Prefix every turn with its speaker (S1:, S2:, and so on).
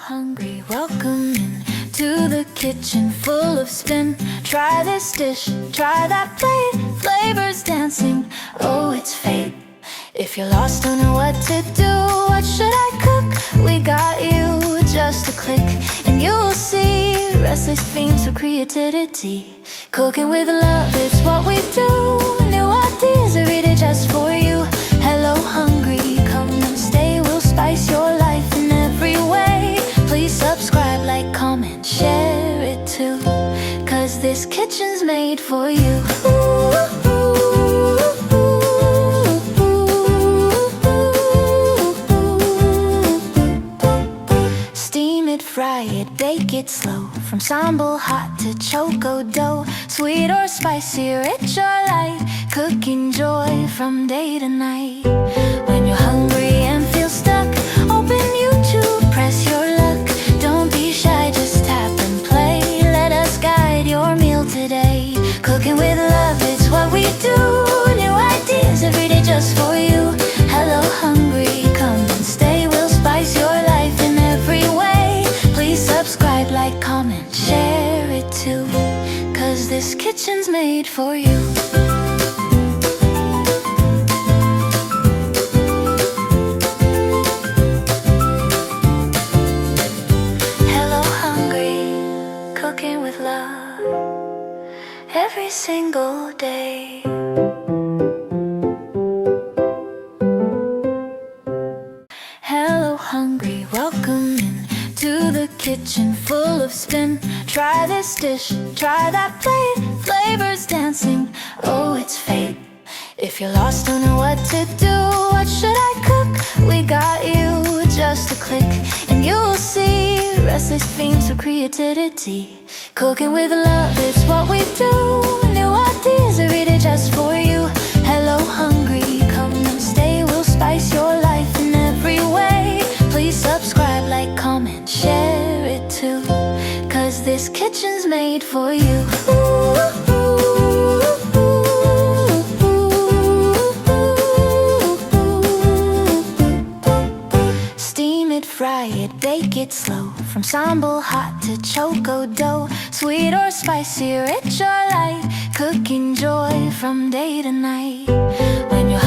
S1: hungry, welcome in to the kitchen full of spin. Try this dish, try that plate, flavors dancing, oh it's fate. If you're lost, don't know what to do, what should I cook? We got you, just a click, and you'll see restless themes of creativity. Cooking with love, it's what we do. New ideas every day just for you. Hello hungry, come and stay, we'll spice your life in every way. Please subscribe, like, comment, share it too, 'cause this kitchen's made for you. Steam it, fry it, bake it slow, from sambal hot to choco dough. Sweet or spicy, rich or light, cooking joy from day to night. When you're hungry and feel stuck, open YouTube, press your luck. Don't be shy, just tap and play. Let us guide your meal today. Cooking with love, it's what we do. New ideas every day just for you. Hello hungry, come and stay, we'll spice your life in every way. Please subscribe, like, comment, share it too, 'cause this kitchen's made for you. Hello hungry, cooking with love every single day. Hello hungry, welcome in to the kitchen full of spin. Try this dish, try that plate, flavors dancing, oh it's fate. If you're lost, don't know what to do, what should I cook? We got you, just a click, and you'll see restless themes of creativity. Cooking with love, it's what we do. New ideas every day just for you. Hello hungry, come and stay, we'll spice your life in every way. Please subscribe, like, comment, share it too, 'cause this kitchen's made for you. Steam it, fry it, bake it slow, from sambal hot to choco dough. Sweet or spicy, rich or light, cooking joy from day to night. When you're